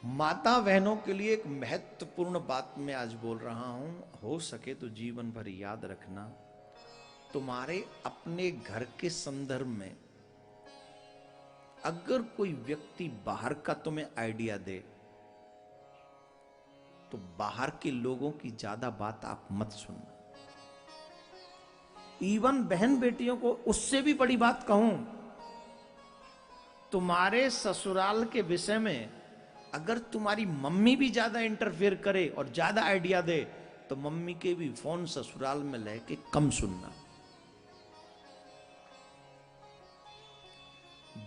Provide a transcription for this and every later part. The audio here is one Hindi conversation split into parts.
माता बहनों के लिए एक महत्वपूर्ण बात मैं आज बोल रहा हूं, हो सके तो जीवन भर याद रखना। तुम्हारे अपने घर के संदर्भ में अगर कोई व्यक्ति बाहर का तुम्हें आइडिया दे तो बाहर के लोगों की ज्यादा बात आप मत सुनना। इवन बहन बेटियों को उससे भी बड़ी बात कहूं, तुम्हारे ससुराल के विषय में अगर तुम्हारी मम्मी भी ज्यादा इंटरफेयर करे और ज्यादा आइडिया दे तो मम्मी के भी फोन ससुराल में लेके कम सुनना।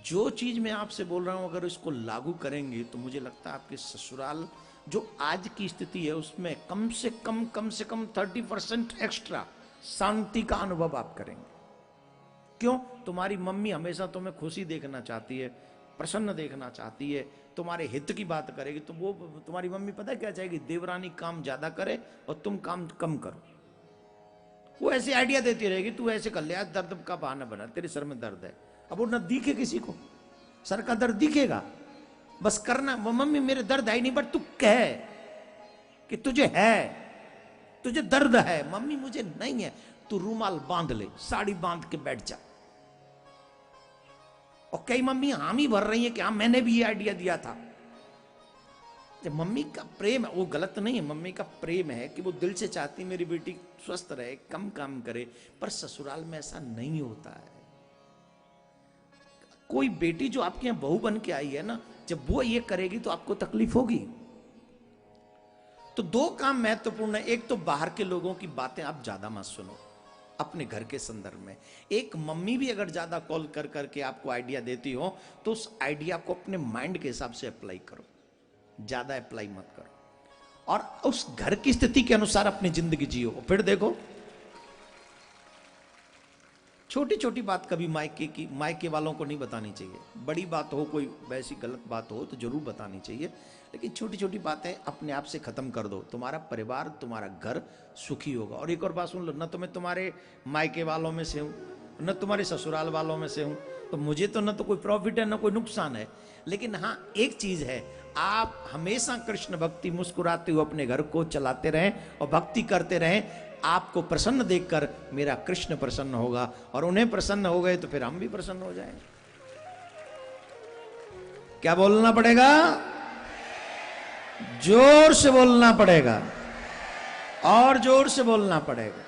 जो चीज मैं आपसे बोल रहा हूं अगर इसको लागू करेंगे तो मुझे लगता है आपके ससुराल जो आज की स्थिति है उसमें कम से कम 30% एक्स्ट्रा शांति का अनुभव आप करेंगे। क्यों? तुम्हारी मम्मी हमेशा तुम्हें खुशी देखना चाहती है, प्रसन्न देखना चाहती है, तुम्हारे हित की बात करेगी। तो वो तुम्हारी मम्मी पता है क्या चाहेगी? देवरानी काम ज्यादा करे और तुम काम कम करो। वो ऐसे आइडिया देती रहेगी, तू ऐसे कर ले, आज दर्द का बहाना बना, तेरे सर में दर्द है। अब वो न दिखे किसी को, सर का दर्द दिखेगा, बस करना। वो मम्मी मेरे दर्द है ही नहीं, बट तू कह कि तुझे है, तुझे दर्द है। मम्मी मुझे नहीं है, तू रूमाल बांध ले, साड़ी बांध के बैठ जा। और कई मम्मी हामी भर रही है कि हाँ मैंने भी ये आइडिया दिया था। जब मम्मी का प्रेम है, वो गलत नहीं है, मम्मी का प्रेम है कि वो दिल से चाहती मेरी बेटी स्वस्थ रहे, कम काम करे। पर ससुराल में ऐसा नहीं होता है। कोई बेटी जो आपके यहां बहू बन के आई है ना, जब वो ये करेगी तो आपको तकलीफ होगी। तो दो काम महत्वपूर्ण है। एक तो बाहर के लोगों की बातें आप ज्यादा मत सुनो अपने घर के संदर्भ में। एक मम्मी भी अगर ज्यादा कॉल कर करके आपको आइडिया देती हो तो उस आइडिया को अपने माइंड के हिसाब से अप्लाई करो, ज्यादा अप्लाई मत करो। और उस घर की स्थिति के अनुसार अपनी जिंदगी जियो। फिर देखो, छोटी छोटी बात कभी मायके वालों को नहीं बतानी चाहिए। बड़ी बात हो, कोई वैसी गलत बात हो तो जरूर बतानी चाहिए, लेकिन छोटी छोटी बातें अपने आप से खत्म कर दो। तुम्हारा परिवार, तुम्हारा घर सुखी होगा। और एक और बात सुन लो, न तो मैं तुम्हारे मायके वालों में से हूं, न तुम्हारे ससुराल वालों में से हूं, तो मुझे तो न तो कोई प्रॉफिट है न कोई नुकसान है। लेकिन हाँ एक चीज है, आप हमेशा कृष्ण भक्ति मुस्कुराते हुए अपने घर को चलाते रहें और भक्ति करते रहें। आपको प्रसन्न देखकर मेरा कृष्ण प्रसन्न होगा, और उन्हें प्रसन्न हो गए तो फिर हम भी प्रसन्न हो जाएंगे। क्या बोलना पड़ेगा? जोर से बोलना पड़ेगा, और जोर से बोलना पड़ेगा।